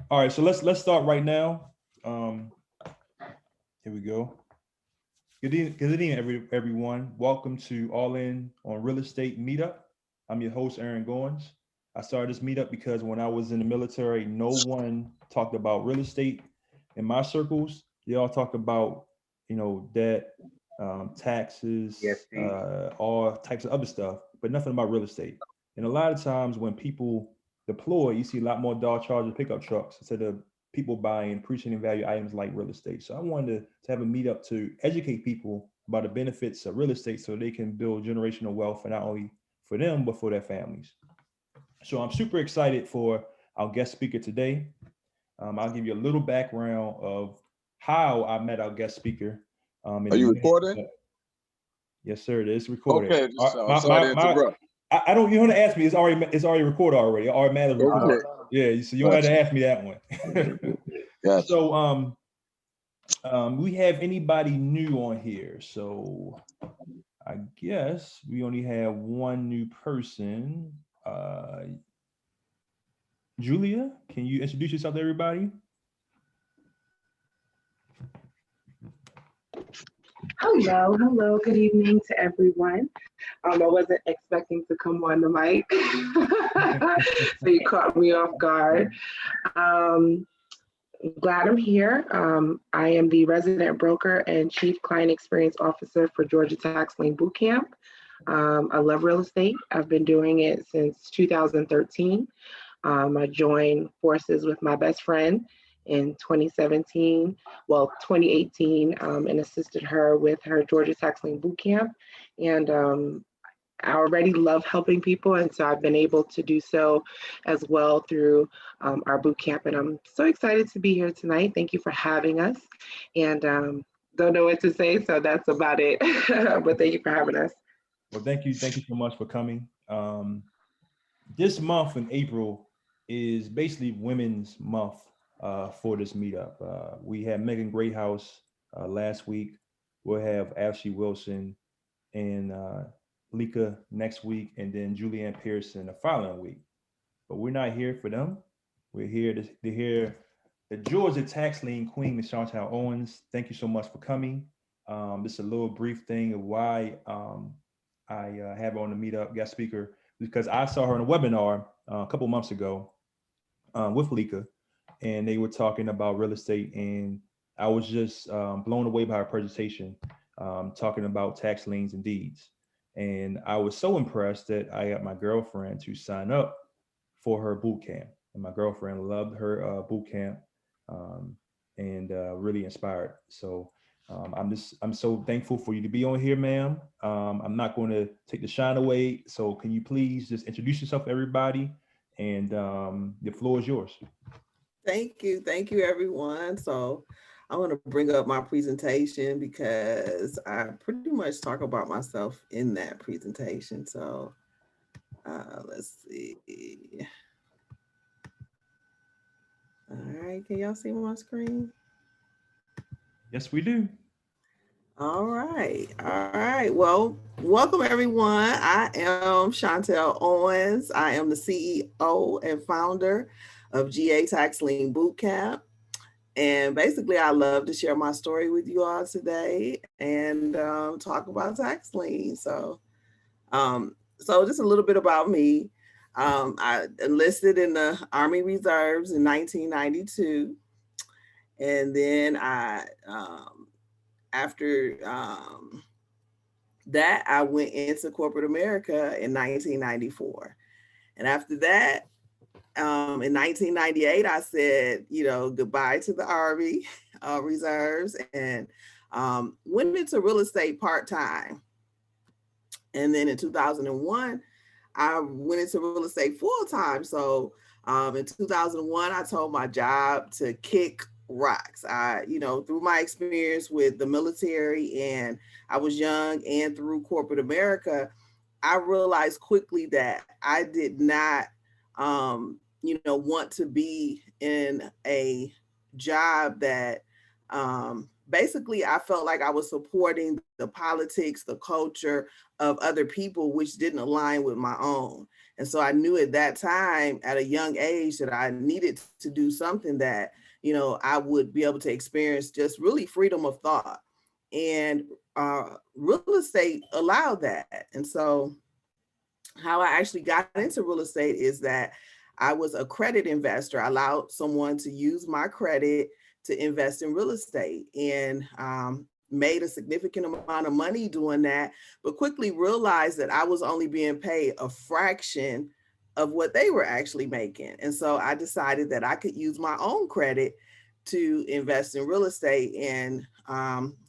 All right, so let's start right now. Um, Here we go. Good evening, everyone. Welcome to All In on Real Estate Meetup. I'm your host, Aaron Goins. I started this meetup because when I was in the military, no one talked about real estate in my circles. They all talk about, debt, Yes, taxes, indeed. all types of other stuff, but nothing about real estate. And a lot of times when people deploy, you see a lot more Dodge Charger pickup trucks instead of people buying appreciating value items like real estate. So I wanted to have a meetup to educate people about the benefits of real estate so they can build generational wealth, and not only for them, but for their families. So I'm super excited for our guest speaker today. I'll give you a little background of how I met our guest speaker. In Are a you minute. recording? Yes, sir. It is recorded. Okay, sorry to interrupt. I don't. You don't have to ask me. It's already recorded already. It automatically recorded. Okay, Yeah. So you don't have gotcha, to ask me that one. gotcha. So we have anybody new on here? So I guess we only have one new person. Julia, can you introduce yourself to everybody? Hello, good evening to everyone. I wasn't expecting to come on the mic, so you caught me off guard. Um, Glad I'm here. I am the resident broker and chief client experience officer for Georgia Tax Lien Bootcamp. I love real estate. I've been doing it since 2013. I joined forces with my best friend in 2017, 2018, and assisted her with her Georgia Tax Lien Bootcamp. And I already love helping people, and so I've been able to do so as well through our boot camp. And I'm so excited to be here tonight. Thank you for having us. And don't know what to say, so that's about it. But thank you for having us. Well, thank you so much for coming. This month in April is basically Women's Month for this meetup. We had Megan Greathouse last week. We'll have Ashley Wilson and Lika next week, and then Julianne Pearson the following week. But we're not here for them. We're here to hear the Georgia Tax Lien Queen, Ms. Chantelle Owens. Thank you so much for coming. This is a little brief thing of why I have her on the meetup guest speaker, because I saw her in a webinar a couple months ago with Lika, and they were talking about real estate, and I was just blown away by her presentation, talking about tax liens and deeds. And I was so impressed that I got my girlfriend to sign up for her boot camp, and my girlfriend loved her boot camp, um, and really inspired. So I'm so thankful for you to be on here, ma'am. I'm not going to take the shine away. So can you please just introduce yourself to everybody, and the floor is yours. Thank you, everyone. So I want to bring up my presentation because I pretty much talk about myself in that presentation. So let's see. All right, can y'all see my screen? Yes, we do. All right. Well, welcome everyone. I am Chantelle Owens. I am the CEO and founder of GA Tax Lien Bootcamp. And basically, I love to share my story with you all today and talk about tax liens. So just a little bit about me. I enlisted in the Army Reserves in 1992, and then after that, I went into corporate America in 1994, and after that, in 1998, I said, goodbye to the Army Reserves, and went into real estate part-time. And then in 2001, I went into real estate full-time. So in 2001, I told my job to kick rocks. Through my experience with the military, and I was young, and through corporate America, I realized quickly that I did not want to be in a job that basically I felt like I was supporting the politics, the culture of other people, which didn't align with my own. And so I knew at that time, at a young age, that I needed to do something that, you know, I would be able to experience just really freedom of thought. And real estate allowed that. And so how I actually got into real estate is that I was a credit investor. I allowed someone to use my credit to invest in real estate, and made a significant amount of money doing that, but quickly realized that I was only being paid a fraction of what they were actually making. And so I decided that I could use my own credit to invest in real estate, and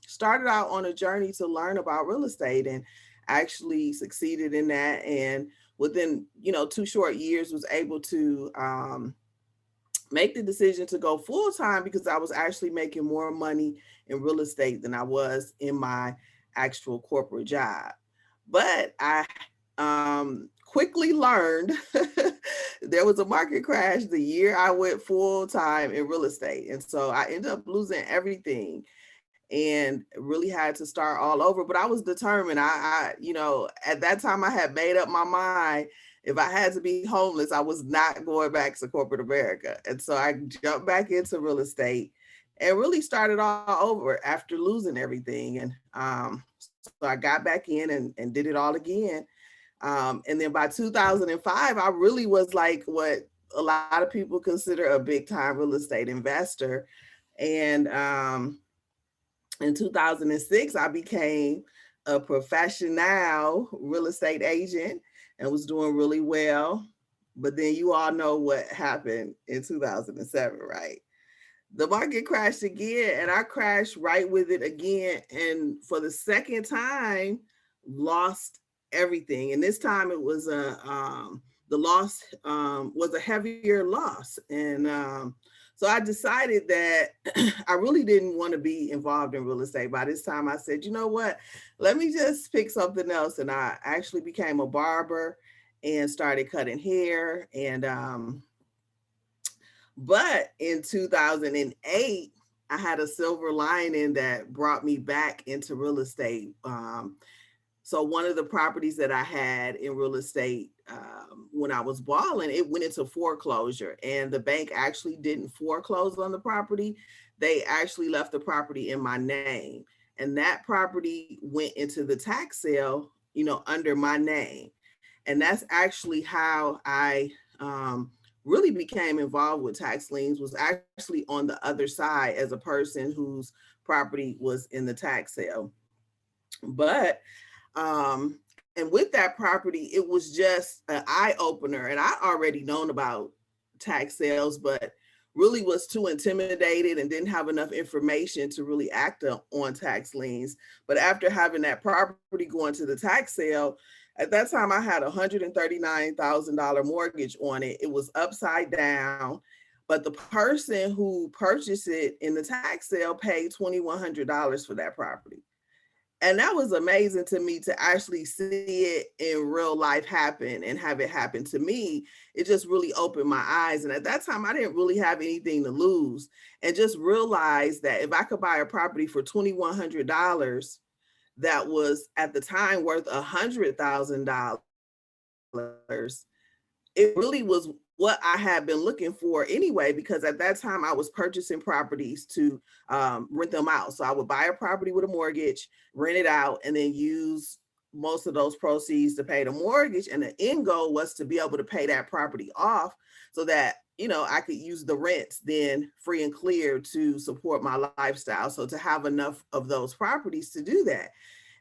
started out on a journey to learn about real estate, and actually succeeded in that. And within, you know, 2 short years was able to make the decision to go full time, because I was actually making more money in real estate than I was in my actual corporate job. But I quickly learned there was a market crash the year I went full time in real estate. And so I ended up losing everything and really had to start all over. But I was determined. I, you know, at that time I had made up my mind. If I had to be homeless, I was not going back to corporate America. And so I jumped back into real estate and really started all over after losing everything. And so I got back in and did it all again. And then by 2005, I really was like what a lot of people consider a big time real estate investor. And in 2006, I became a professional real estate agent and was doing really well. But then you all know what happened in 2007, right? The market crashed again, and I crashed right with it again. And for the second time, lost everything. And this time it was the loss was a heavier loss. And so I decided that I really didn't want to be involved in real estate. By this time I said, you know what, let me just pick something else. And I actually became a barber and started cutting hair. And but in 2008, I had a silver lining that brought me back into real estate. So one of the properties that I had in real estate when I was balling, it went into foreclosure, and the bank actually didn't foreclose on the property. They actually left the property in my name, and that property went into the tax sale, you know, under my name. And that's actually how I really became involved with tax liens, was actually on the other side as a person whose property was in the tax sale. But and with that property, it was just an eye opener. And I already known about tax sales, but really was too intimidated and didn't have enough information to really act on tax liens. But after having that property going to the tax sale, at that time I had a $139,000 mortgage on it. It was upside down, but the person who purchased it in the tax sale paid $2,100 for that property. And that was amazing to me to actually see it in real life happen and have it happen to me. It just really opened my eyes. And at that time, I didn't really have anything to lose, and just realized that if I could buy a property for $2,100 that was at the time worth $100,000, it really was what I had been looking for anyway, because at that time I was purchasing properties to rent them out. So I would buy a property with a mortgage, rent it out, and then use most of those proceeds to pay the mortgage. And the end goal was to be able to pay that property off so that, you know, I could use the rents then free and clear to support my lifestyle. So to have enough of those properties to do that.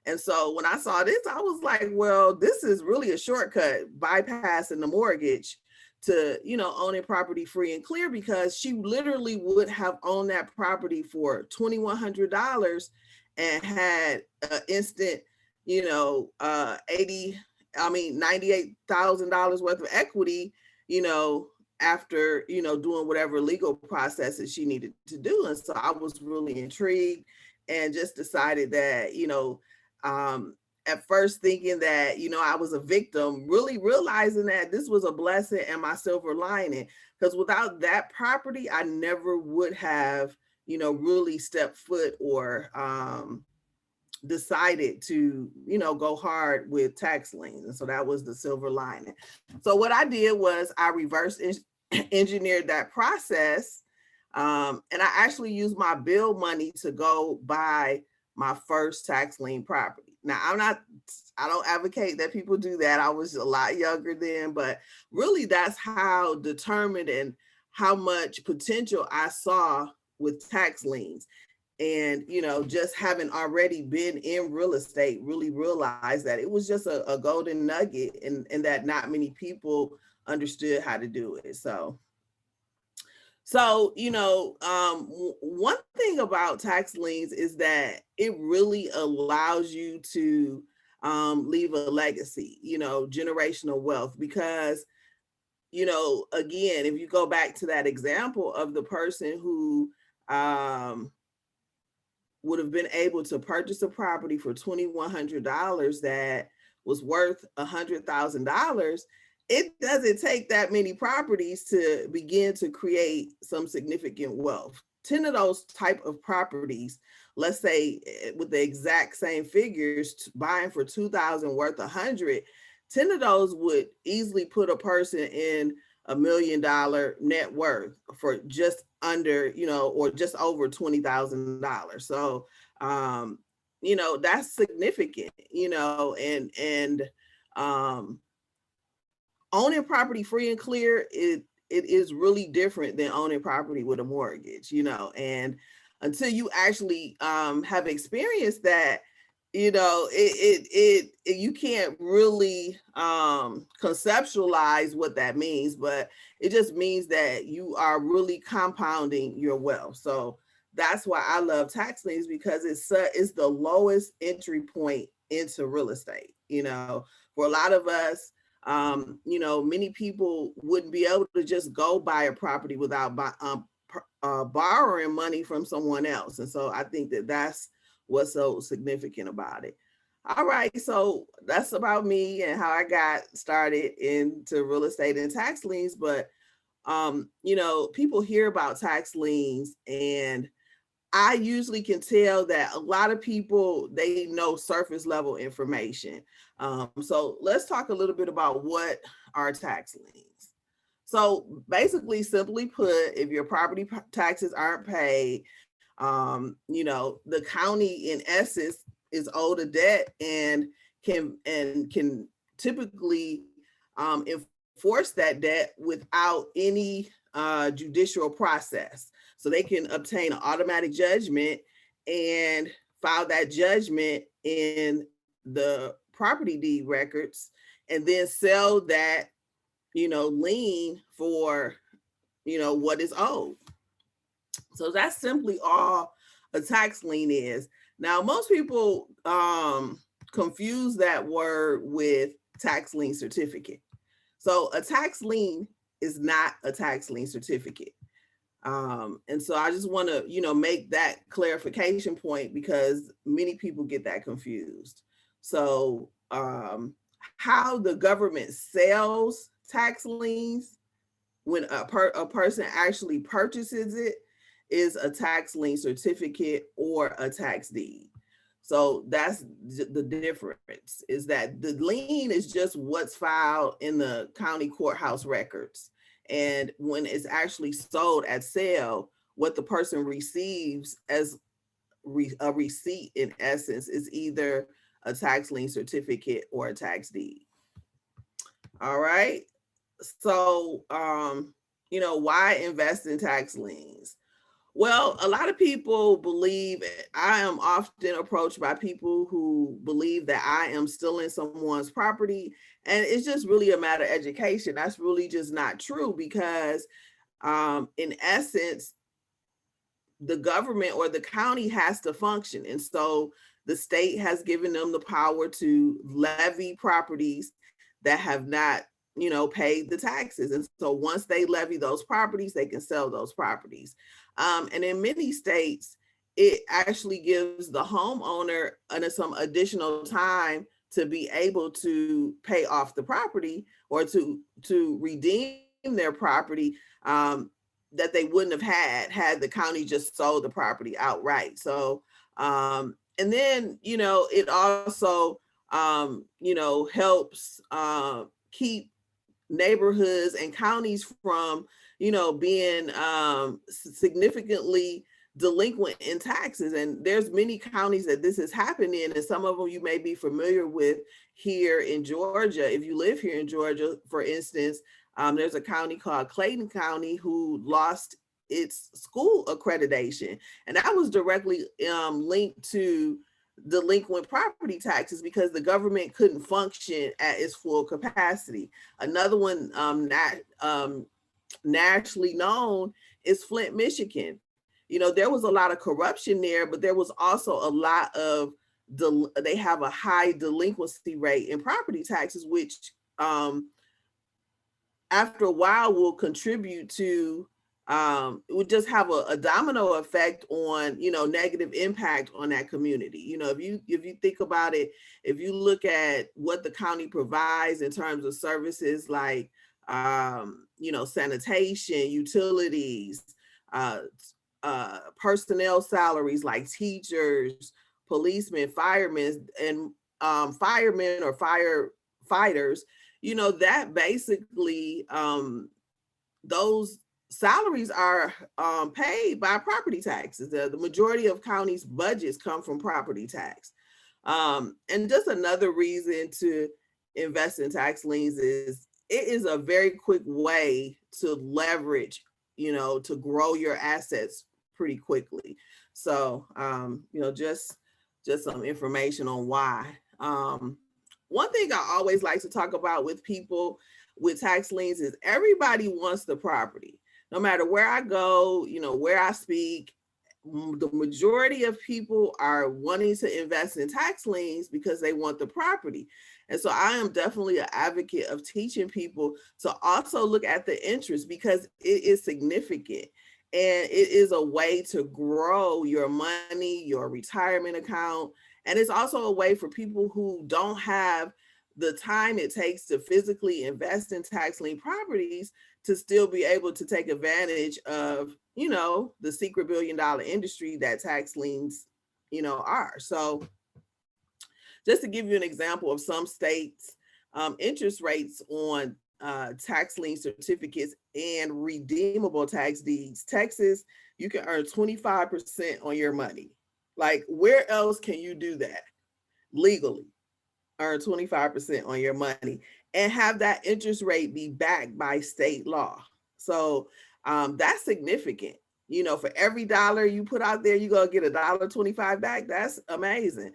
And so when I saw this, I was like, well, this is really a shortcut, bypassing the mortgage to, you know, owning property free and clear, because she literally would have owned that property for $2,100 and had an instant, you know, $98,000 worth of equity, you know, after, you know, doing whatever legal processes she needed to do. And so I was really intrigued and just decided that, you know, at first thinking that, you know, I was a victim, really realizing that this was a blessing and my silver lining, because without that property, I never would have, you know, really stepped foot or decided to, go hard with tax liens. And so that was the silver lining. So what I did was I reverse engineered that process. And I actually used my bill money to go buy my first tax lien property. Now, I don't advocate that people do that. I was a lot younger then, but really that's how determined and how much potential I saw with tax liens. And, just having already been in real estate, really realized that it was just a golden nugget and that not many people understood how to do it. So, one thing about tax liens is that it really allows you to leave a legacy, generational wealth, because, again, if you go back to that example of the person who would have been able to purchase a property for $2,100 that was worth $100,000, it doesn't take that many properties to begin to create some significant wealth. 10 of those type of properties, let's say with the exact same figures, buying for $2,000 worth 100, 10 of those would easily put a person in $1 million net worth for just under, or just over $20,000. So, that's significant, and owning property free and clear, it is really different than owning property with a mortgage, and until you actually have experienced that, you can't really conceptualize what that means, but it just means that you are really compounding your wealth. So that's why I love tax liens, because it's the lowest entry point into real estate. For a lot of us, many people wouldn't be able to just go buy a property without borrowing money from someone else. And so I think that that's what's so significant about it. All right, so that's about me and how I got started into real estate and tax liens. But people hear about tax liens, and I usually can tell that a lot of people, they know surface level information. So let's talk a little bit about what are tax liens. So basically, simply put, if your property taxes aren't paid, the county in essence is owed a debt and can typically enforce that debt without any judicial process. So they can obtain an automatic judgment and file that judgment in the property deed records, and then sell that, lien for, what is owed. So that's simply all a tax lien is. Now, most people confuse that word with tax lien certificate. So a tax lien is not a tax lien certificate. And so I just want to, make that clarification point, because many people get that confused. So how the government sells tax liens when a person actually purchases it is a tax lien certificate or a tax deed. So that's the difference, is that the lien is just what's filed in the county courthouse records. And when it's actually sold at sale, what the person receives as a receipt, in essence, is either a tax lien certificate or a tax deed. All right. So, why invest in tax liens? Well, a lot of people believe, I am often approached by people who believe that I am stealing someone's property. And it's just really a matter of education. That's really just not true, because in essence, the government or the county has to function. And so the state has given them the power to levy properties that have not, paid the taxes. And so once they levy those properties, they can sell those properties. And in many states, it actually gives the homeowner some additional time to be able to pay off the property, or to redeem their property that they wouldn't have had the county just sold the property outright. So And then, you know, it also, you know, helps keep neighborhoods and counties from, you know, being significantly delinquent in taxes. And there's many counties that this is happening in, and some of them you may be familiar with here in Georgia. If you live here in Georgia, for instance, there's a county called Clayton County who lost its school accreditation, and that was directly linked to delinquent property taxes because the government couldn't function at its full capacity. Another one nationally known is Flint, Michigan. You know, there was a lot of corruption there, but there was also a lot of, they have a high delinquency rate in property taxes, which after a while will contribute to, it would just have a domino effect on, you know, negative impact on that community. You know, if you think about it, if you look at what the county provides in terms of services like, you know, sanitation, utilities, personnel salaries like teachers, policemen, firemen, and firemen or firefighters, you know, that basically those salaries are paid by property taxes. The majority of counties' budgets come from property tax. And just another reason to invest in tax liens is it is a very quick way to leverage, you know, to grow your assets pretty quickly. So, you know, just some information on why. One thing I always like to talk about with people with tax liens is everybody wants the property. No matter where I go, you know, where I speak, the majority of people are wanting to invest in tax liens because they want the property. And so I am definitely an advocate of teaching people to also look at the interest because it is significant. And it is a way to grow your money, your retirement account. And it's also a way for people who don't have the time it takes to physically invest in tax lien properties to still be able to take advantage of, you know, the secret billion-dollar industry that tax liens, you know, are. So just to give you an example of some states' interest rates on tax lien certificates and redeemable tax deeds. Texas, you can earn 25% on your money. Like, where else can you do that legally? Earn 25% on your money and have that interest rate be backed by state law. So that's significant. You know, for every dollar you put out there, you're gonna get $1.25 back. That's amazing.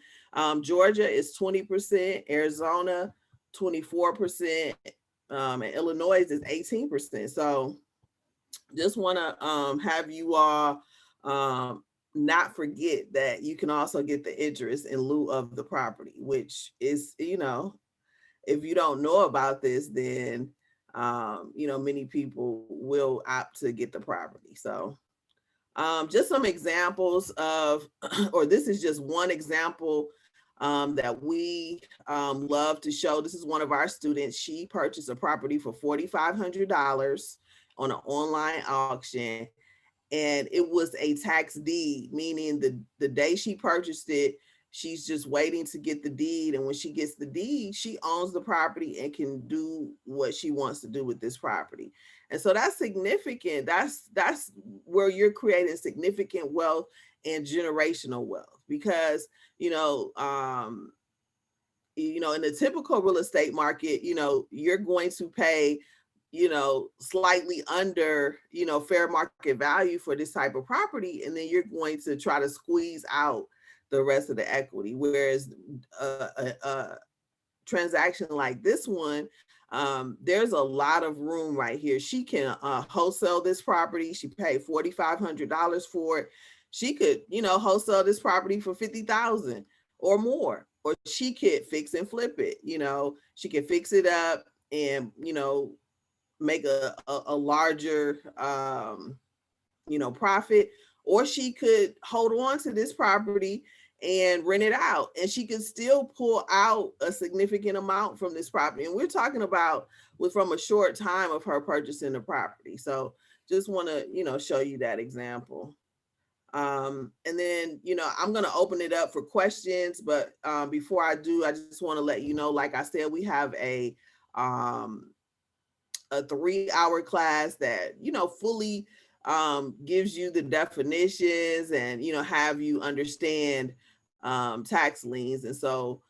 Georgia is 20%, Arizona 24%, and Illinois is 18%. So just want to have you all not forget that you can also get the interest in lieu of the property, which is, you know, if you don't know about this, then, you know, many people will opt to get the property. So just some examples of, or this is just one example that we love to show. This is one of our students. She purchased a property for $4,500 on an online auction. And it was a tax deed, meaning the day she purchased it, she's just waiting to get the deed. And when she gets the deed, she owns the property and can do what she wants to do with this property. And so that's significant. That's where you're creating significant wealth and generational wealth because, you know, in the typical real estate market, you know, you're going to pay, you know, slightly under, you know, fair market value for this type of property. And then you're going to try to squeeze out the rest of the equity. Whereas a transaction like this one, there's a lot of room right here. She can wholesale this property. She paid $4,500 for it. She could, you know, wholesale this property for $50,000 or more, or she could fix and flip it. You know, she can fix it up and, you know, make a larger, you know, profit, or she could hold on to this property and rent it out, and she could still pull out a significant amount from this property. And we're talking about from a short time of her purchasing the property. So just want to, you know, show you that example. And then, I'm going to open it up for questions, but before I do, I just want to let you know, like I said, we have a 3-hour class that, fully gives you the definitions and, have you understand tax liens. And so,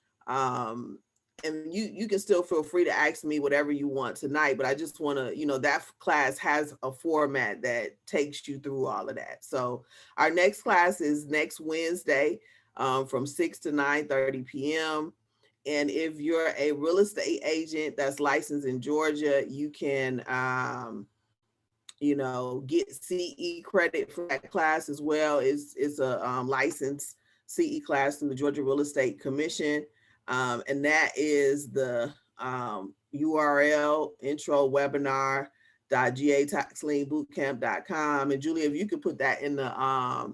and you can still feel free to ask me whatever you want tonight, but I just want to, that class has a format that takes you through all of that. So our next class is next Wednesday from 6 to 9:30 p.m. And if you're a real estate agent that's licensed in Georgia, you can, get CE credit for that class as well. It's a licensed CE class through the Georgia Real Estate Commission. And that is the URL introwebinar.gataxlienbootcamp.com. And Julia, if you could put that in the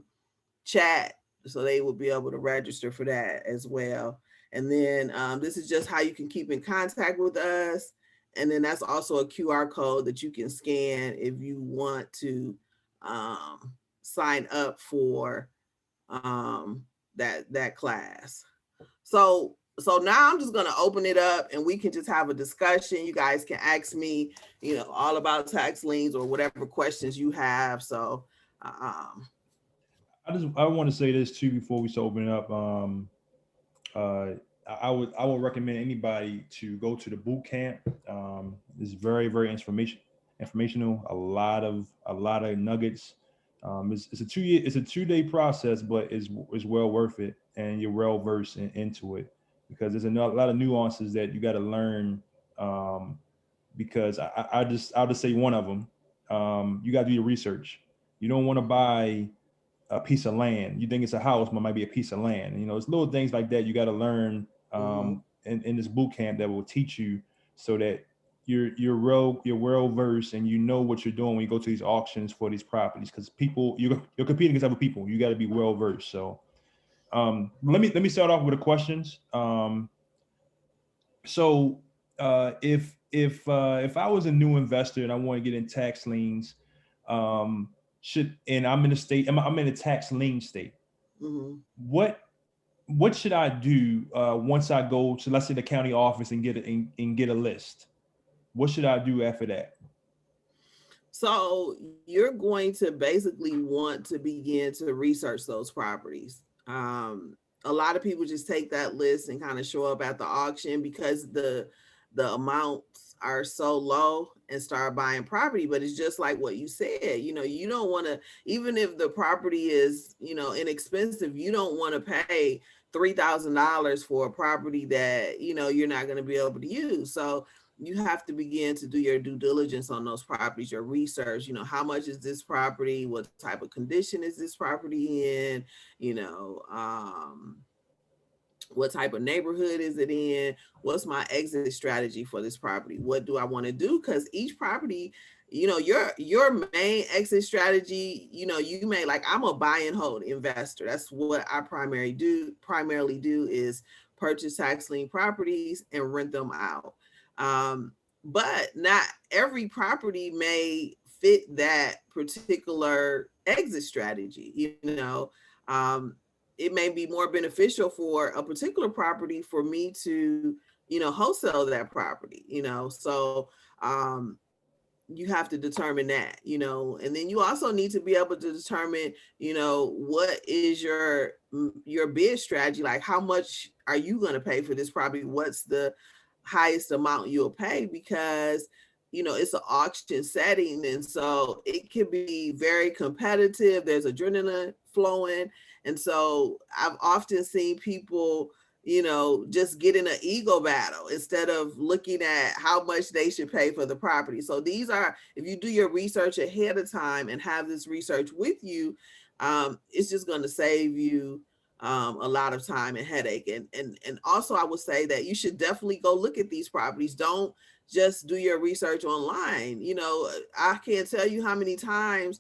chat so they will be able to register for that as well. And then this is just how you can keep in contact with us. And then that's also a QR code that you can scan if you want to sign up for that class. So now I'm just going to open it up and we can just have a discussion. You guys can ask me, all about tax liens or whatever questions you have. So I want to say this too before we start opening up. I would recommend anybody to go to the boot camp. It's very, very informational. A lot of nuggets. It's a 2-day process, but it's well worth it, and you're well versed into it because there's a lot of nuances that you got to learn. Because I'll just say one of them. You got to do your research. You don't want to buy a piece of land. You think it's a house, but it might be a piece of land. It's little things like that you got to learn in this boot camp that will teach you so that you're well versed and you know what you're doing when you go to these auctions for these properties, because you're competing against other people. You got to be well versed. So let me start off with the questions. So if I was a new investor and I want to get in tax liens, and I'm in a state, I'm in a tax lien state. What should I do once I go to, let's say, the county office and get a list? What should I do after that? So you're going to basically want to begin to research those properties. A lot of people just take that list and kind of show up at the auction because the amounts are so low and start buying property. But it's just like what you said, you don't want to, even if the property is, inexpensive, you don't want to pay $3,000 for a property that, you're not going to be able to use. So you have to begin to do your due diligence on those properties, your research, how much is this property? What type of condition is this property in? What type of neighborhood is it in? What's my exit strategy for this property? What do I want to do? Because each property, your main exit strategy, you may, like, I'm a buy and hold investor. That's what I primarily do is purchase tax lien properties and rent them out. But not every property may fit that particular exit strategy. It may be more beneficial for a particular property for me to, wholesale that property, so you have to determine that, and then you also need to be able to determine, what is your bid strategy? Like, how much are you going to pay for this property? What's the highest amount you'll pay? Because it's an auction setting, and so it can be very competitive. There's adrenaline flowing, and so I've often seen people just get in an ego battle instead of looking at how much they should pay for the property. So these are, if you do your research ahead of time and have this research with you, it's just going to save you a lot of time and headache. And also I would say that you should definitely go look at these properties. Don't just do your research online. I can't tell you how many times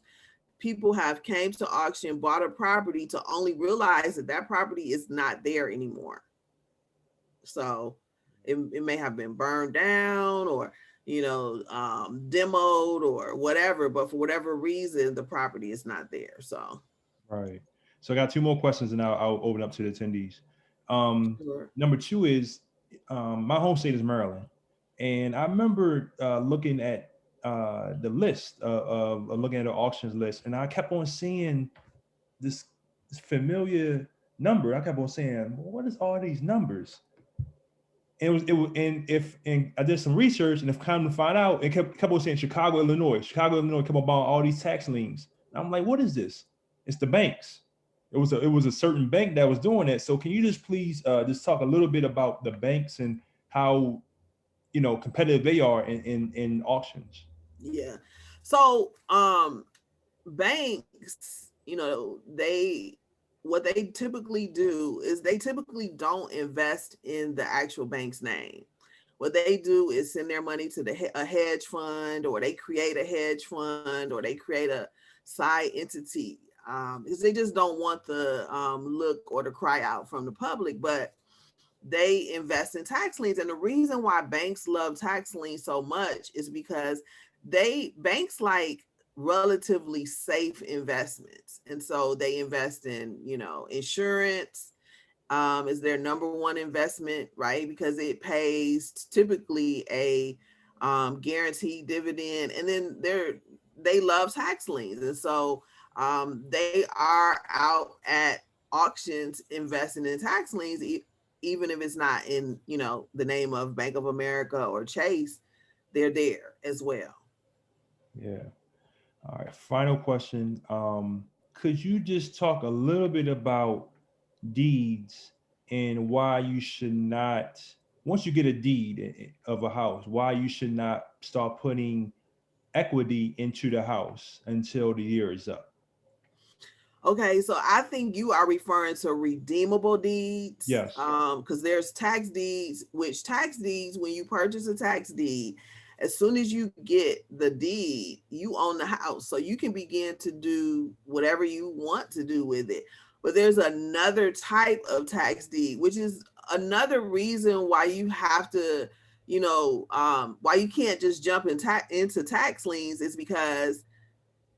people have came to auction, bought a property to only realize that property is not there anymore. So it may have been burned down or, demoed or whatever, but for whatever reason, the property is not there. So. Right. So I got two more questions, and I'll open up to the attendees. Sure. Number two is, my home state is Maryland, and I remember looking at the list of looking at the auctions list, and I kept on seeing this familiar number. I kept on saying, "What is all these numbers?" And and I did some research, and if come to find out, it kept on saying Chicago, Illinois kept on buying all these tax liens. And I'm like, what is this? It's the banks. It was a certain bank that was doing it. So can you just please just talk a little bit about the banks and how competitive they are in auctions? Yeah. So banks, what they typically do is they typically don't invest in the actual bank's name. What they do is send their money to a hedge fund, or they create a hedge fund, or they create a side entity, because they just don't want the look or the cry out from the public. But they invest in tax liens, and the reason why banks love tax liens so much is because banks like relatively safe investments, and so they invest in insurance is their number one investment, right? Because it pays typically a guaranteed dividend, and then they love tax liens, and so they are out at auctions investing in tax liens, even if it's not in the name of Bank of America or Chase. They're there as well. Yeah. All right. Final question. Could you just talk a little bit about deeds and why you should not, once you get a deed of a house, why you should not start putting equity into the house until the year is up? Okay, so I think you are referring to redeemable deeds. Yes. Because there's tax deeds, when you purchase a tax deed, as soon as you get the deed, you own the house. So you can begin to do whatever you want to do with it. But there's another type of tax deed, which is another reason why you have to, why you can't just jump into tax liens, is because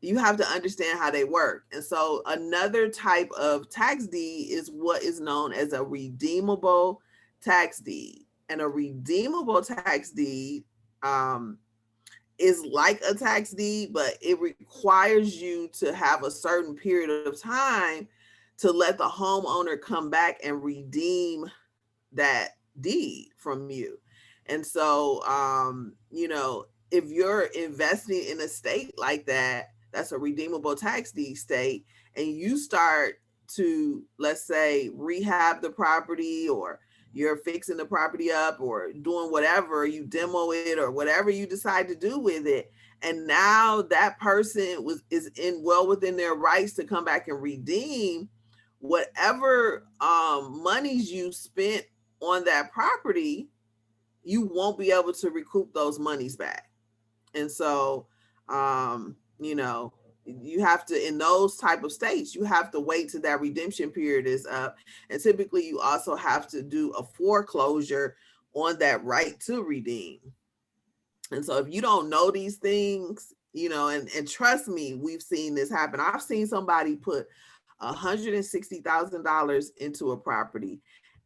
you have to understand how they work. And so another type of tax deed is what is known as a redeemable tax deed. And a redeemable tax deed is like a tax deed, but it requires you to have a certain period of time to let the homeowner come back and redeem that deed from you. And so, if you're investing in a state like that, that's a redeemable tax deed state, and you start to, let's say, rehab the property, or you're fixing the property up, or doing whatever, you demo it, or whatever you decide to do with it, and now that person is well within their rights to come back and redeem whatever monies you spent on that property, you won't be able to recoup those monies back. And so you have to, in those type of states, you have to wait till that redemption period is up. And typically you also have to do a foreclosure on that right to redeem. And so if you don't know these things, and trust me, we've seen this happen. I've seen somebody put $160,000 into a property,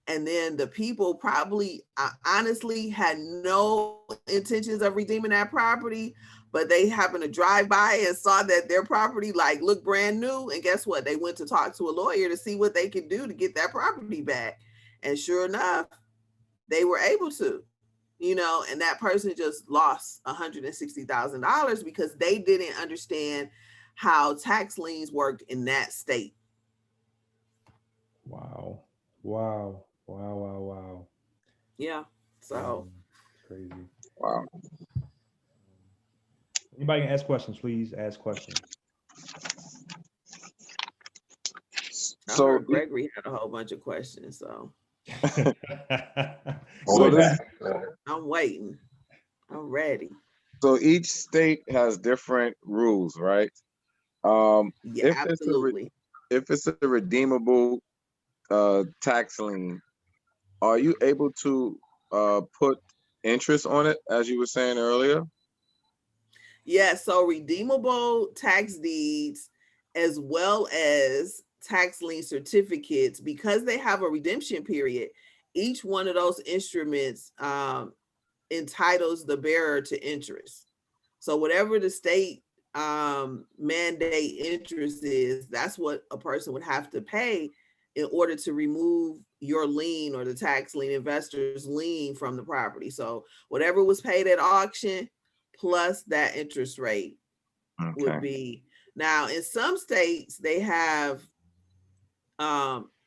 and then the people probably honestly had no intentions of redeeming that property, but they happened to drive by and saw that their property looked brand new. And guess what? They went to talk to a lawyer to see what they could do to get that property back. And sure enough, they were able to, and that person just lost $160,000 because they didn't understand how tax liens worked in that state. Wow. Wow. Wow. Wow. Wow. Yeah. So crazy. Wow. Anybody can ask questions, please ask questions. So Gregory had a whole bunch of questions, so I'm waiting. I'm ready. So each state has different rules, right? Yeah, absolutely. If it's a redeemable tax lien, are you able to put interest on it, as you were saying earlier? Yeah, so redeemable tax deeds as well as tax lien certificates, because they have a redemption period. Each one of those instruments entitles the bearer to interest. So whatever the state mandate interest is, that's what a person would have to pay in order to remove your lien or the tax lien investor's lien from the property. So whatever was paid at auction plus that interest rate would be. Now in some states they have APRs,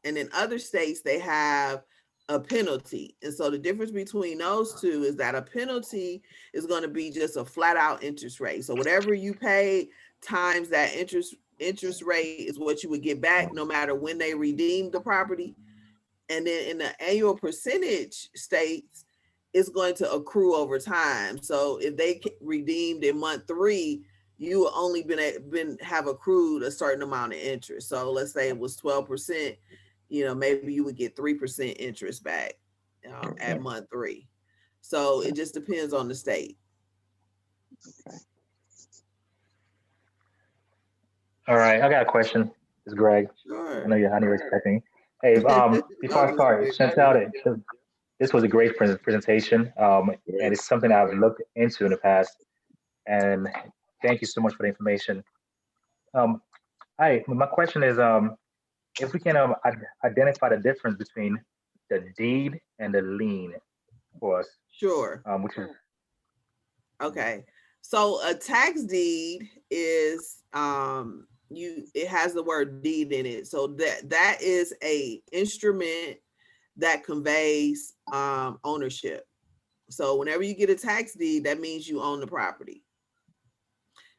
and in other states they have a penalty. And so the difference between those two is that a penalty is going to be just a flat out interest rate. So whatever you pay times that interest rate is what you would get back no matter when they redeem the property. And then in the annual percentage states, it's going to accrue over time. So if they redeemed in month 3, you will only have accrued a certain amount of interest. So let's say it was 12%, maybe you would get 3% interest back at month 3. So it just depends on the state. All right, I got a question. It's Greg. Sure. I know you're expecting. Hey, before I start, Chantelle, this was a great presentation, and it's something I've looked into in the past. And thank you so much for the information. My question is, if we can identify the difference between the deed and the lien for us. Sure. Which is okay. So a tax deed is it has the word deed in it. So that is a instrument that conveys ownership. So whenever you get a tax deed, that means you own the property.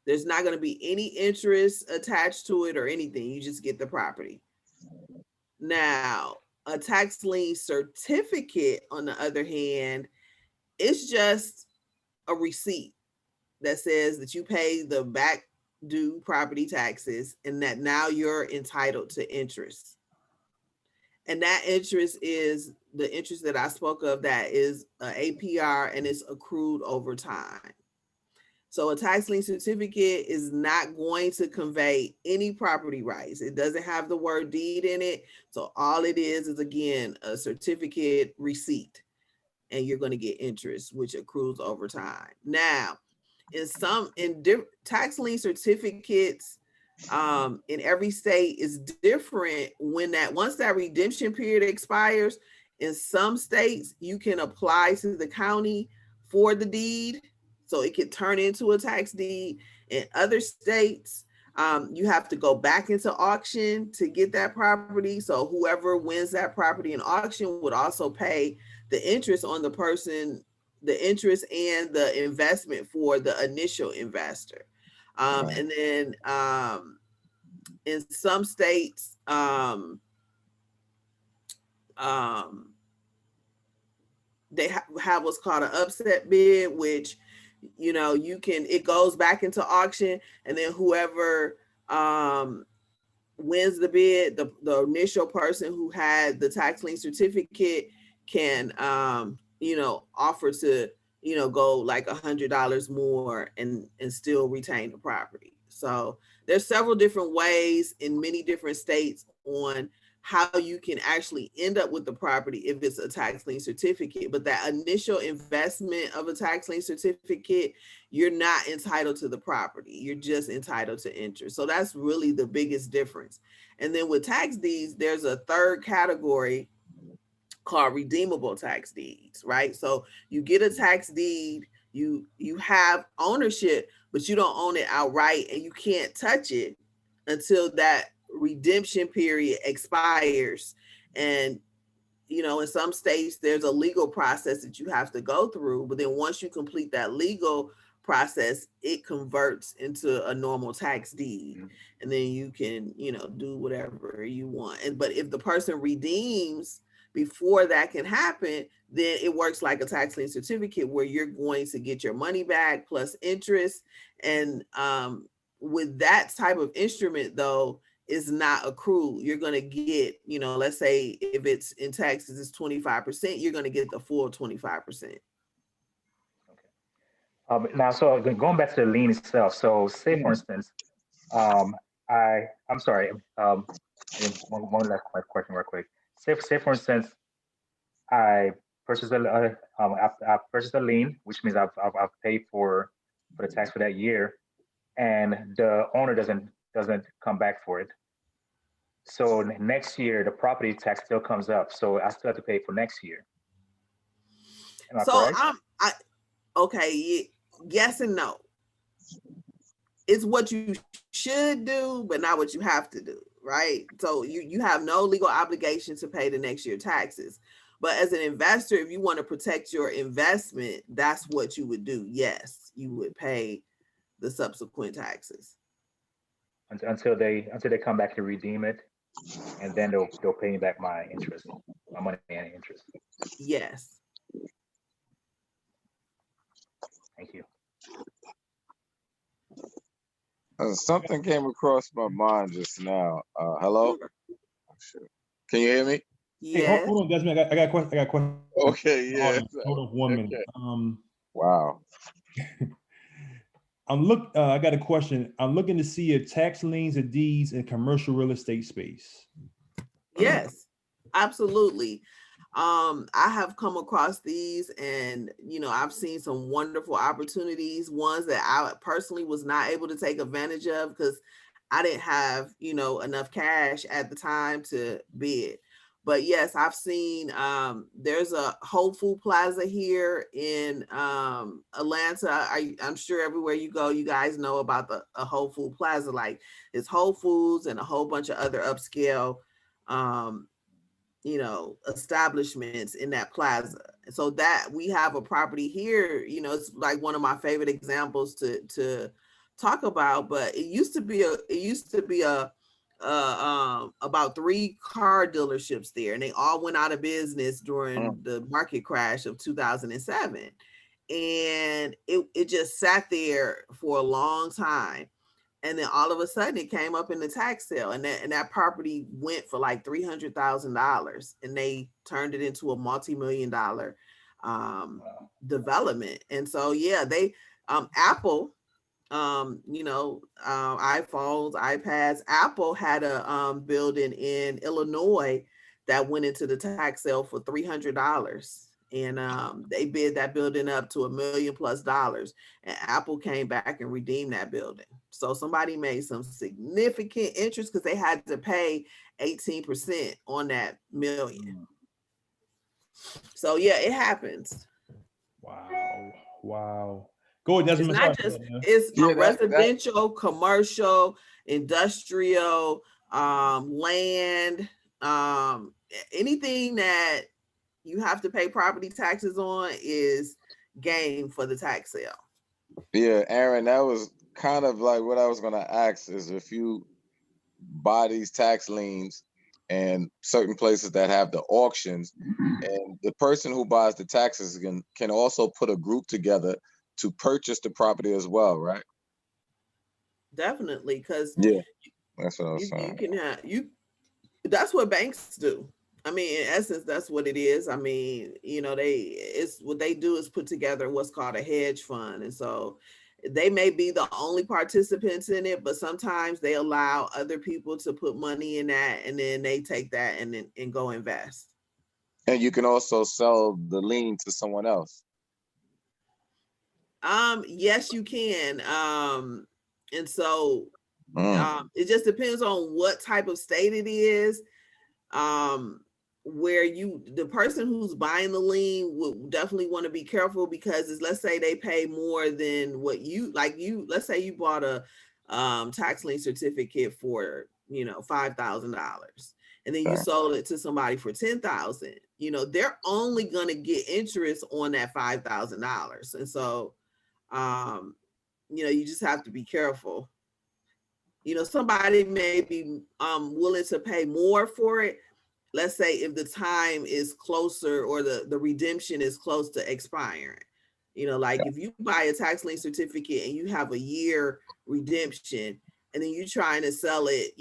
There's not going to be any interest attached to it or anything. You just get the property. Now, a tax lien certificate, on the other hand, it's just a receipt that says that you pay the back due property taxes and that now you're entitled to interest. And that interest is the interest that I spoke of, that is APR, and it's accrued over time. So a tax lien certificate is not going to convey any property rights. It doesn't have the word deed in it. So all it is again, a certificate receipt, and you're going to get interest, which accrues over time. Now, in tax lien certificates, in every state is different. Once that redemption period expires, in some states you can apply to the county for the deed, so it could turn into a tax deed. In other states, you have to go back into auction to get that property. So whoever wins that property in auction would also pay the interest on the interest and the investment for the initial investor. And then in some states, they have what's called an upset bid, which it goes back into auction, and then whoever wins the bid, the initial person who had the tax lien certificate can offer to go like $100 more and still retain the property. So there's several different ways in many different states on how you can actually end up with the property if it's a tax lien certificate. But that initial investment of a tax lien certificate, you're not entitled to the property. You're just entitled to interest. So that's really the biggest difference. And then with tax deeds, there's a third category called redeemable tax deeds, right? So you get a tax deed, you have ownership, but you don't own it outright, and you can't touch it until that redemption period expires. And in some states there's a legal process that you have to go through, but then once you complete that legal process, it converts into a normal tax deed, and then you can do whatever you want. But if the person redeems before that can happen, then it works like a tax lien certificate, where you're going to get your money back plus interest. And with that type of instrument, though, is not accrued. You're going to get, let's say if it's in taxes, it's 25%, you're going to get the full 25%. Now, so going back to the lien itself. So say, for instance, I'm sorry. And one last question real quick. Say for instance, I purchased I purchased a lien, which means I've paid for the tax for that year, and the owner doesn't come back for it. So next year, the property tax still comes up. So I still have to pay for next year. Am I So correct? Okay, yes and no. It's what you should do, but not what you have to do, right? So you have no legal obligation to pay the next year taxes. But as an investor, if you want to protect your investment, that's what you would do. Yes, you would pay the subsequent taxes. Until they come back to redeem it, and then they'll pay me back my interest, my money and interest. Yes. Thank you. Something came across my mind just now. Hello? Can you hear me? Hey, Yes. hold on, Desmond. I got a question. I got a question. Okay, yeah. Hold on 1 minute. Okay. Wow. I got a question. I'm looking to see if tax liens or deeds in commercial real estate space. Yes, absolutely. I have come across these, and I've seen some wonderful opportunities, ones that I personally was not able to take advantage of because I didn't have enough cash at the time to bid. But yes, I've seen there's a Whole Food Plaza here in Atlanta. I'm sure everywhere you go, you guys know about a Whole Food Plaza. Like it's Whole Foods and a whole bunch of other upscale establishments in that plaza. So that we have a property here, it's like one of my favorite examples to talk about. But it used to be about 3 car dealerships there, and they all went out of business during the market crash of 2007. And it just sat there for a long time. And then all of a sudden it came up in the tax sale, and that property went for like $300,000, and they turned it into a multi-million-dollar development. And so, yeah, they Apple, iPhones, iPads, Apple had a building in Illinois that went into the tax sale for $300. And they bid that building up to $1 million+ and Apple came back and redeemed that building. So somebody made some significant interest because they had to pay 18% on that million. So yeah, it happens. Wow. Go ahead, Desmond. It's not just it's residential, commercial, industrial, land, anything that you have to pay property taxes on is game for the tax sale. Yeah, Aaron, that was kind of like what I was going to ask is if you buy these tax liens and certain places that have the auctions, and the person who buys the taxes can also put a group together to purchase the property as well, right? Definitely, because yeah, that's what I was saying. You can have that's what banks do. I mean, in essence, that's what it is. I mean, what they do is put together what's called a hedge fund. And so they may be the only participants in it, but sometimes they allow other people to put money in that, and then they take that and go invest. And you can also sell the lien to someone else. Yes, you can. And so it just depends on what type of state it is. Where the person who's buying the lien would definitely want to be careful, because let's say they pay more than what let's say you bought a tax lien certificate for $5,000, and then you sold it to somebody for $10,000. They're only going to get interest on that $5,000, and so you just have to be careful. Somebody may be willing to pay more for it. Let's say if the time is closer or the redemption is close to expiring, like if you buy a tax lien certificate and you have a year redemption, and then you're trying to sell it,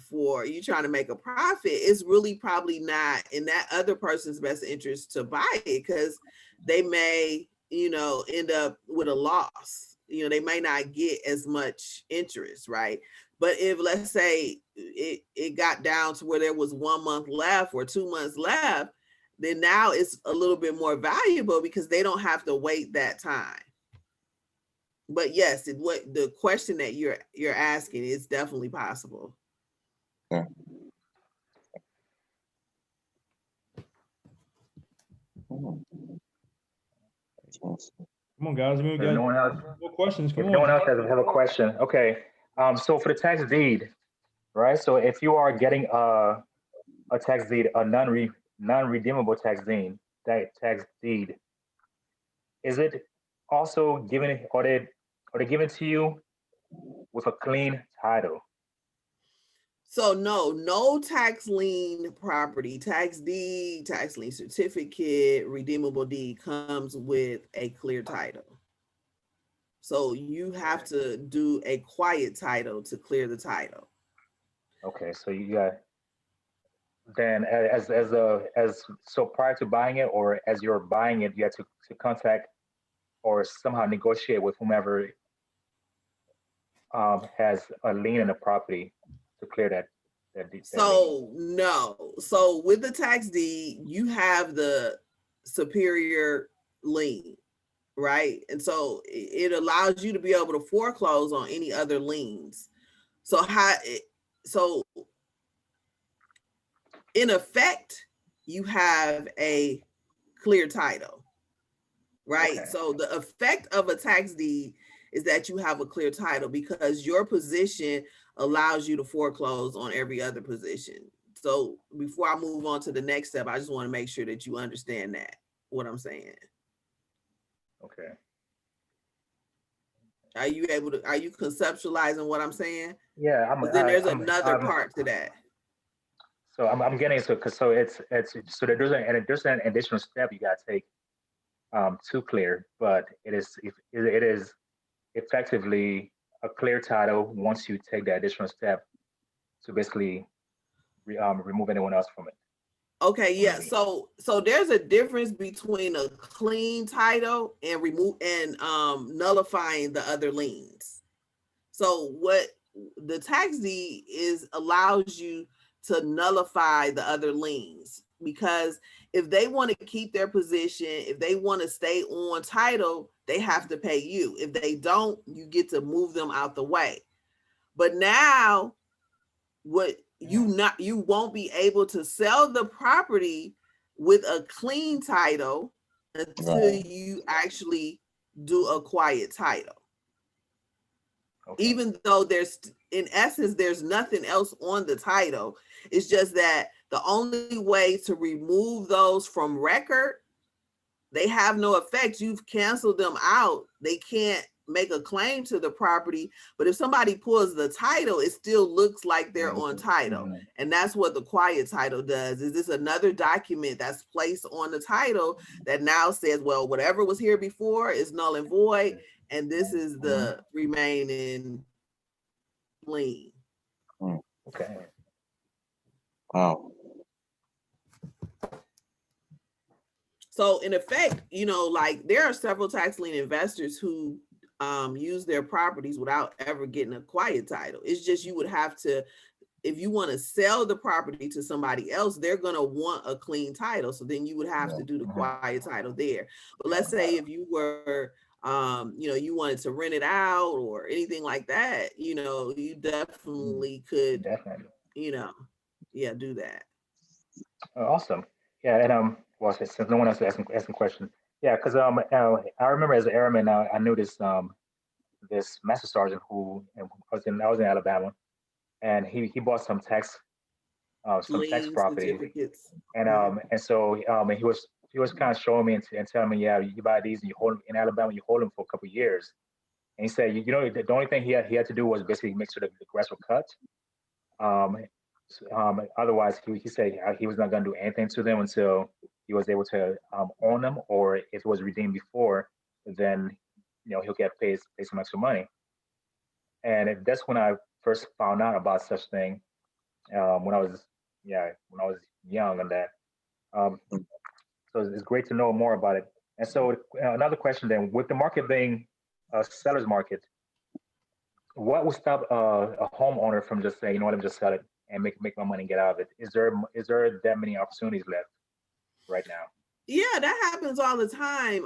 for you trying to make a profit, it's really probably not in that other person's best interest to buy it, because they may, end up with a loss. They may not get as much interest, right? But if, let's say, it got down to where there was 1 month left or 2 months left, then now it's a little bit more valuable because they don't have to wait that time. But yes, what the question that you're asking is definitely possible. Yeah. Come on, guys. We got No one else. more questions. Come If on. no one else has have a question, okay. So for the tax deed, right? So if you are getting a tax deed, a non-redeemable tax deed, is it also given, or they given to you with a clean title? So no tax lien property, tax deed, tax lien certificate, redeemable deed comes with a clear title. So you have to do a quiet title to clear the title. Okay, so you got, then so prior to buying it, or as you're buying it, you have to contact or somehow negotiate with whomever has a lien in the property to clear that lien. So no. So with the tax deed, you have the superior lien, right? And so it allows you to be able to foreclose on any other liens. So in effect, you have a clear title, right? Okay. So the effect of a tax deed is that you have a clear title because your position allows you to foreclose on every other position. So before I move on to the next step, I just want to make sure that you understand what I'm saying. Okay. Are you conceptualizing what I'm saying? Yeah, then there's another part to that. So I'm getting it. So it's so there's an additional step you got to take to clear, but it is effectively a clear title once you take the additional step to basically remove anyone else from it. Okay, yeah. So there's a difference between a clean title and nullifying the other liens. So what the tax deed allows you to nullify the other liens, because if they want to keep their position, if they want to stay on title, they have to pay you. If they don't, you get to move them out the way. But now you won't be able to sell the property with a clean title until you actually do a quiet title. Okay. Even though in essence, there's nothing else on the title. It's just that the only way to remove those from record, they have no effect. You've canceled them out. They can't make a claim to the property. But if somebody pulls the title, it still looks like they're on title. Mm-hmm. And that's what the quiet title does. Is this another document that's placed on the title that now says, well, whatever was here before is null and void, and this is the remaining lien. Okay. Wow. So in effect, like there are several tax lien investors who use their properties without ever getting a quiet title. It's just you would have to, if you want to sell the property to somebody else, they're going to want a clean title. So then you would have to do the quiet title there. But let's say if you were, you wanted to rent it out or anything like that, you definitely could, do that. Awesome. Yeah, and well, since no one else is asking questions, yeah, because I remember as an airman, I knew this this master sergeant who I was in Alabama, and he bought some tax property, and so he was kind of showing me and telling me, yeah, you buy these and you hold them in Alabama, you hold them for a couple of years, and he said, the only thing he had to do was basically make sure that the grass was cut. Otherwise, he said he was not going to do anything to them until he was able to own them, or if it was redeemed before, then he'll get paid some extra money. And that's when I first found out about such thing when I was young and that. So it's great to know more about it And so another question then, with the market being a seller's market, what would stop a homeowner from just saying, you know what, I'm just sell it and make my money and get out of it? Is there that many opportunities left right now? Yeah, that happens all the time.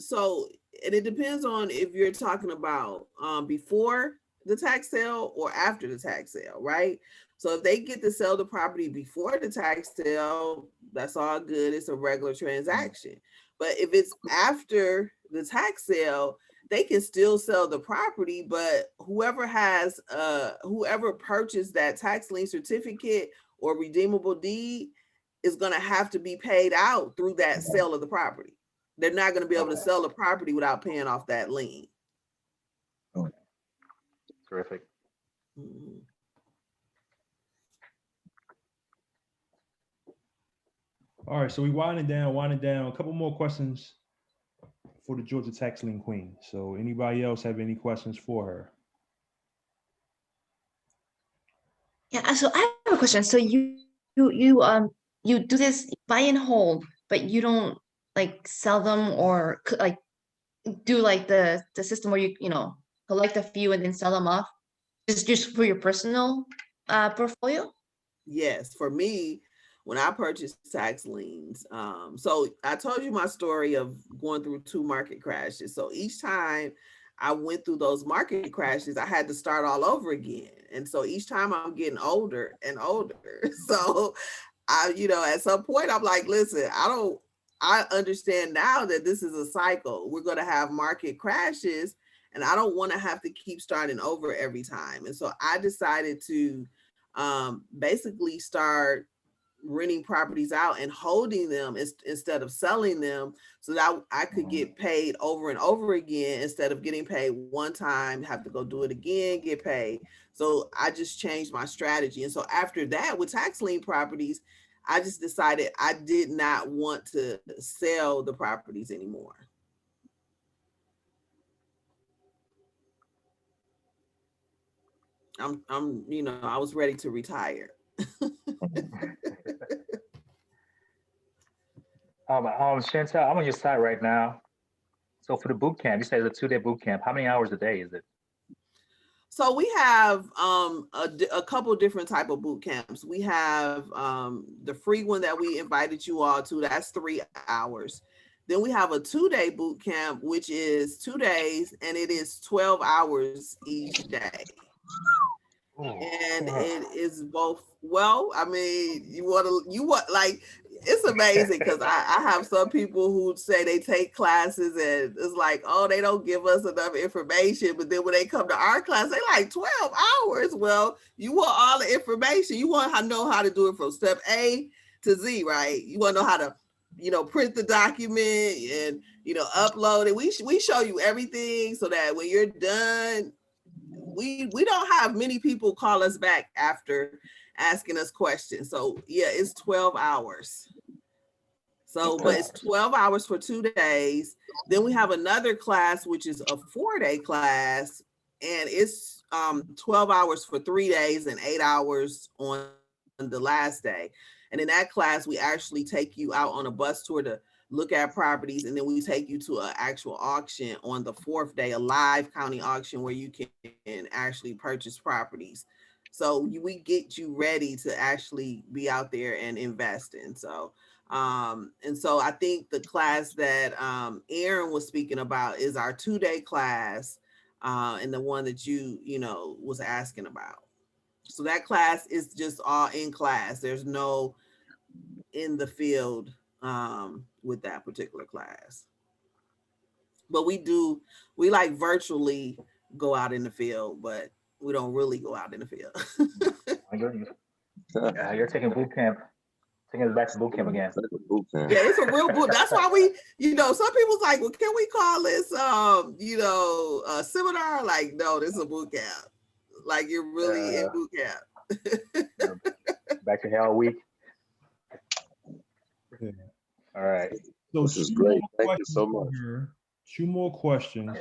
So, and it depends on if you're talking about before the tax sale or after the tax sale, right? So if they get to sell the property before the tax sale, that's all good. It's a regular transaction. But if it's after the tax sale, they can still sell the property, but whoever purchased that tax lien certificate or redeemable deed is going to have to be paid out through that sale of the property. They're not going to be able to sell the property without paying off that lien. Terrific. Mhm. All right, so we winding down. A couple more questions for the Georgia Tax Lien Queen. So anybody else have any questions for her? Yeah, so I have a question. So you do this buy and hold, but you don't like sell them or like do like the system where you know collect a few and then sell them off, just for your personal portfolio? Yes, for me, when I purchased tax liens, so I told you my story of going through 2 market crashes. So each time I went through those market crashes, I had to start all over again. And so each time I'm getting older and older. So at some point I'm like, listen, I understand now that this is a cycle. We're going to have market crashes and I don't want to have to keep starting over every time. And so I decided to basically start renting properties out and holding them instead of selling them, so that I could get paid over and over again instead of getting paid one time, have to go do it again, get paid. So I just changed my strategy. And so after that, with tax lien properties, I just decided I did not want to sell the properties anymore. I was ready to retire. Chantelle, I'm on your side right now. So for the boot camp, you said it's a 2-day boot camp. How many hours a day is it? So we have a couple different type of boot camps. We have the free one that we invited you all to. That's 3 hours. Then we have a 2-day boot camp, which is 2 days, and it is 12 hours each day. And it is both. Well, I mean, it's amazing because I have some people who say they take classes and it's like, oh, they don't give us enough information. But then when they come to our class, they like 12 hours. Well, you want all the information. You want to know how to do it from step A to Z, right? You want to know how to, print the document and, upload it. We show you everything so that when you're done, we don't have many people call us back after asking us questions. So yeah, it's 12 hours. So, but it's 12 hours for 2 days. Then we have another class, which is a 4-day class, and it's 12 hours for 3 days and 8 hours on the last day. And in that class, we actually take you out on a bus tour to look at properties, and then we take you to an actual auction on the 4th day, a live county auction where you can actually purchase properties. So we get you ready to actually be out there and invest in. So I think the class that Aaron was speaking about is our 2-day class, and the one that you was asking about. So that class is just all in class. There's no in the field with that particular class. But we like virtually go out in the field, but we don't really go out in the field. You're taking boot camp. Taking us back to boot camp again. Yeah, it's a real boot. That's why some people's like, well, can we call this a seminar? Like, no, this is a boot camp. Like, you're really in boot camp. Back to hell week. Yeah. All right. So this is great. Thank you so much. 2 more questions.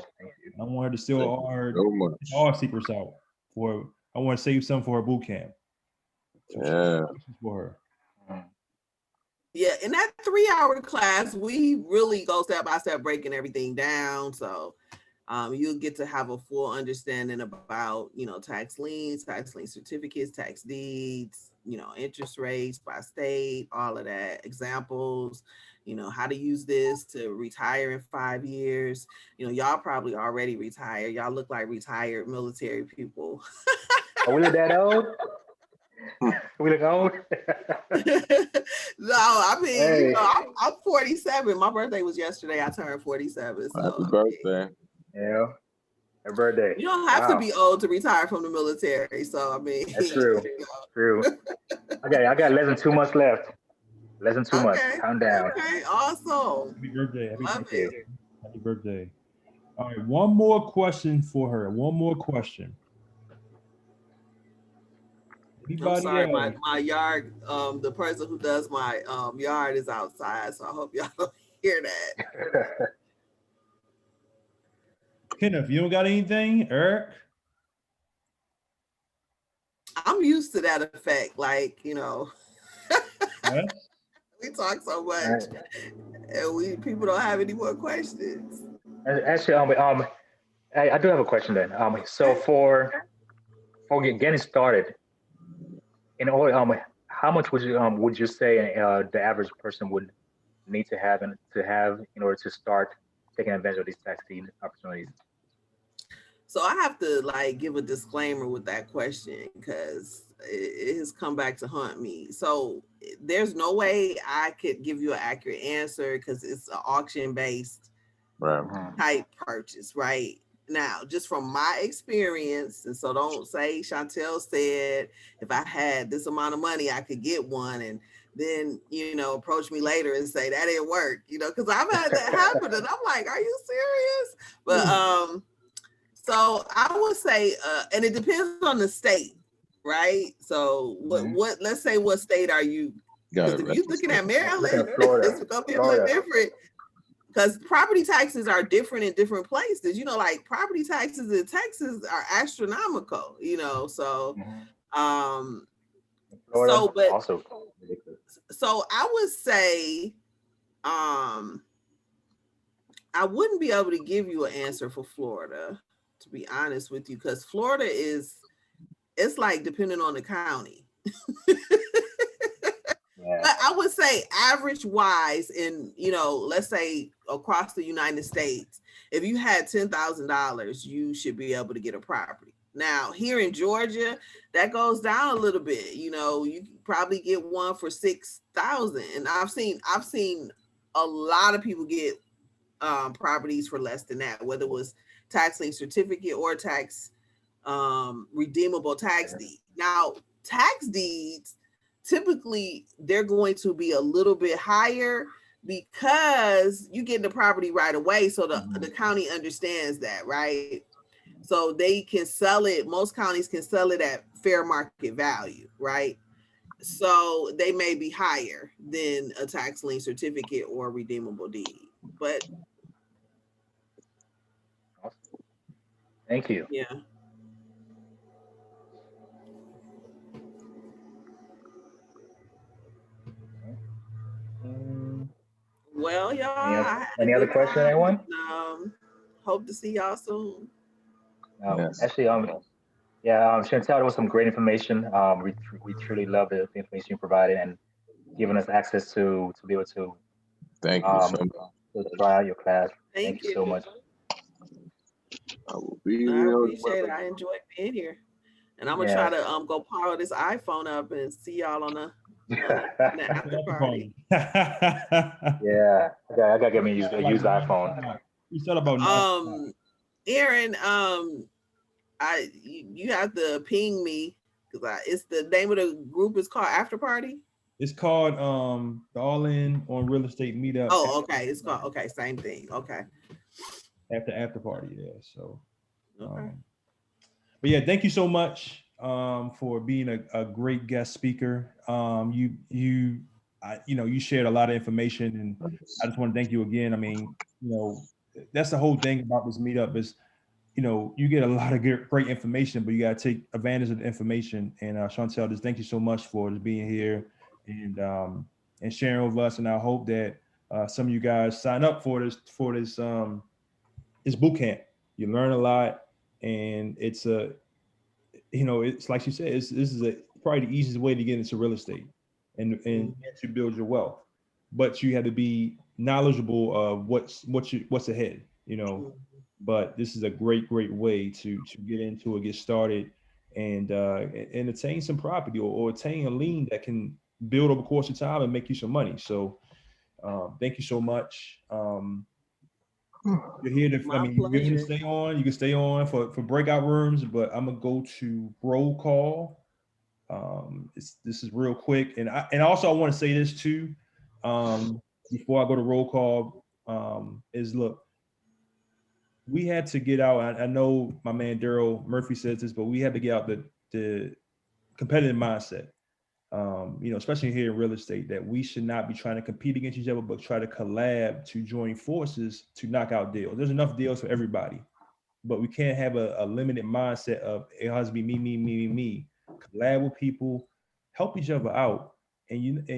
I want her to steal our secrets out I want to save some for her boot camp. So yeah. for her. Yeah, in that 3-hour class, we really go step by step, breaking everything down. So you'll get to have a full understanding about, tax liens, tax lien certificates, tax deeds, interest rates by state, all of that, examples, how to use this to retire in 5 years. Y'all probably already retired. Y'all look like retired military people. Are we look that old? We look old? No, I mean, Hey. I'm 47. My birthday was yesterday. I turned 47. So Happy birthday. Yeah. Her birthday. You don't have Wow. to be old to retire from the military. So I mean, That's true. True. Okay, I got less than 2 months left. Less than 2 months. Count down. Okay, awesome. Happy birthday. Happy Love birthday. it. Happy birthday. All right, one more question for her. One more question. I'm sorry, my yard, the person who does my yard is outside, so I hope y'all don't hear that. Kenneth, you don't got anything? Eric? I'm used to that effect. Like, Yes. we talk so much, and people don't have any more questions. Actually, I do have a question then. So for getting started, in order, how much would you say the average person would need to have in order to start taking advantage of these tax deed opportunities? So I have to give a disclaimer with that question because it has come back to haunt me. So there's no way I could give you an accurate answer because it's an auction-based type purchase, right? Now, just from my experience, and so don't say Chantelle said if I had this amount of money, I could get one, and then approach me later and say that didn't work, because I've had that happen, and I'm like, are you serious? But so I would say, and it depends on the state, right? So what? Let's say what state are you? Because if you're looking at Maryland, it's gonna be a little different. Because property taxes are different in different places. Like property taxes in Texas are astronomical. So Florida, but also so I would say I wouldn't be able to give you an answer for Florida, to be honest with you, because Florida it's like depending on the county. But I would say average wise in, let's say across the United States, if you had $10,000, you should be able to get a property. Now here in Georgia, that goes down a little bit. You can probably get one for $6,000. And I've seen a lot of people get properties for less than that, whether it was tax lien certificate or tax redeemable tax deed. Now, tax deeds, typically they're going to be a little bit higher because you get the property right away. So the county understands that, right? So they can sell it. Most counties can sell it at fair market value, right? So they may be higher than a tax lien certificate or redeemable deed. But thank you. Yeah. Well, y'all. Any other question, anyone? Hope to see y'all soon. Yes. Actually, Chantelle, there was some great information. We truly love the information you provided and giving us access to be able to Thank you so much. to try out your class. Thank you so much. I will be I appreciate it. I enjoyed being here. And I'm gonna try to go power this iPhone up and see y'all on the after party. Yeah, I gotta get me a used iPhone. You said about Aaron, you have to ping me because it's the name of the group is called After Party. It's called the All In on Real Estate Meetup. Oh, okay. It's called same thing. Okay. After party, yeah. So okay. But yeah, thank you so much for being a great guest speaker. You shared a lot of information, and I just want to thank you again. I mean, that's the whole thing about this meetup is, you get a lot of great information, but you got to take advantage of the information. And Chantelle, just thank you so much for being here. And and sharing with us. And I hope that some of you guys sign up for this this boot camp. You learn a lot, and it's it's like you said, this is probably the easiest way to get into real estate and to build your wealth. But you have to be knowledgeable of what's ahead, But this is a great way to get into it, get started, and attain some property or attain a lien that can build over the course of time and make you some money. So thank you so much. You're here to, you're going to stay on. You can stay on for breakout rooms, but I'm gonna go to roll call. This is real quick, and also I want to say this too. Before I go to roll call, is look, we had to get out. I know my man Daryl Murphy says this, but we had to get out the competitive mindset. Especially here in real estate, that we should not be trying to compete against each other, but try to collab to join forces to knock out deals. There's enough deals for everybody, but we can't have a limited mindset of it has to be me. Collab with people, help each other out, and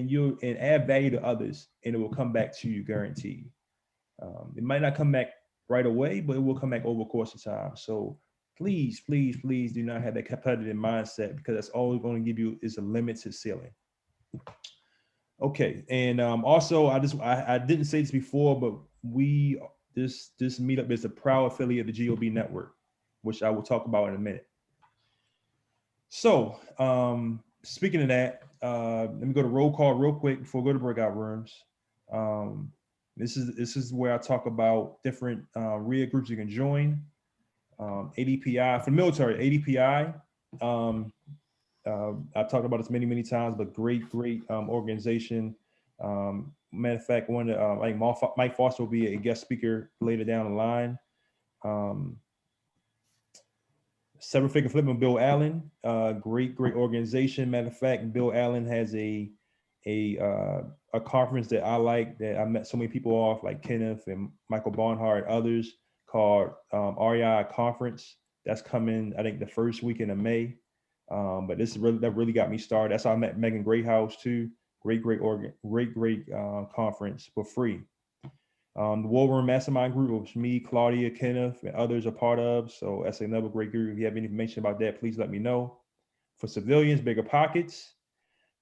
add value to others, and it will come back to you guaranteed. It might not come back right away, but it will come back over the course of time. So please do not have that competitive mindset, because that's all it's going to give you is a limited ceiling. Okay, and also I didn't say this before, but this meetup is a proud affiliate of the GOB network, which I will talk about in a minute. So speaking of that, let me go to roll call real quick before we go to breakout rooms. This is where I talk about different RIA groups you can join. ADPI for the military, ADPI. I've talked about this many times, but great organization. Matter of fact, like Mike Foster will be a guest speaker later down the line. Seven Figure Flip with Bill Allen, great organization. Matter of fact, Bill Allen has a conference that I like, that I met so many people off, like Kenneth and Michael Barnhart, others, called REI Conference. That's coming, I think, the first weekend of May. But that really got me started. That's how I met Megan Greathouse too. Great conference for free. The War Room Mastermind Group, which me, Claudia, Kenneth, and others are part of. So that's another great group. If you have any information about that, please let me know. For civilians, Bigger Pockets.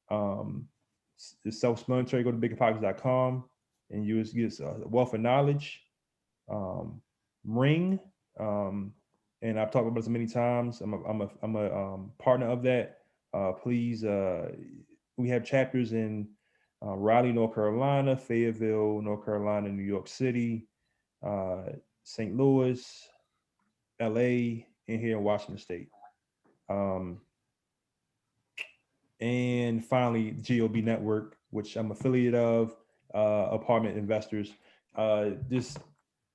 The self-explanatory, go to biggerpockets.com and use a wealth of knowledge. Ring, and I've talked about this many times. I'm a partner of that. Please, we have chapters in Raleigh, North Carolina, Fayetteville, North Carolina, New York City, St. Louis, LA, and here in Washington State. And finally, GOB Network, which I'm affiliate of, Apartment Investors. Just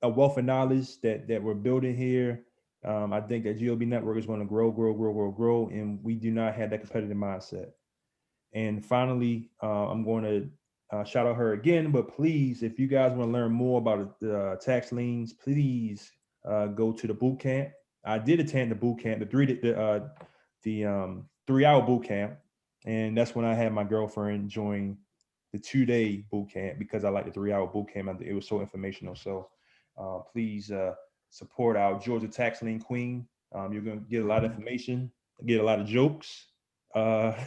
a wealth of knowledge that we're building here. I think that GOB Network is going to grow, and we do not have that competitive mindset. And finally, I'm going to shout out her again, but please, if you guys want to learn more about the tax liens, please go to the boot camp. I did attend the boot camp, the 3-hour boot camp, and that's when I had my girlfriend join the 2-day boot camp, because I like the 3-hour boot camp. It was so informational. So please support our Georgia tax lien queen. You're going to get a lot of information, get a lot of jokes. But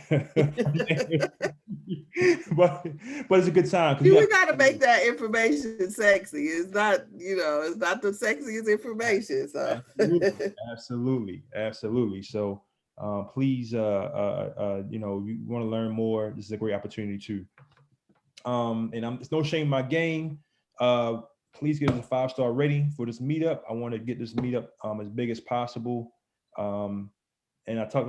it's a good time. We got to make that information sexy. It's not, it's not the sexiest information. So absolutely. So please, you want to learn more, this is a great opportunity too. And it's no shame in my game. Please give us a 5-star rating for this meetup. I want to get this meetup as big as possible. And I talked about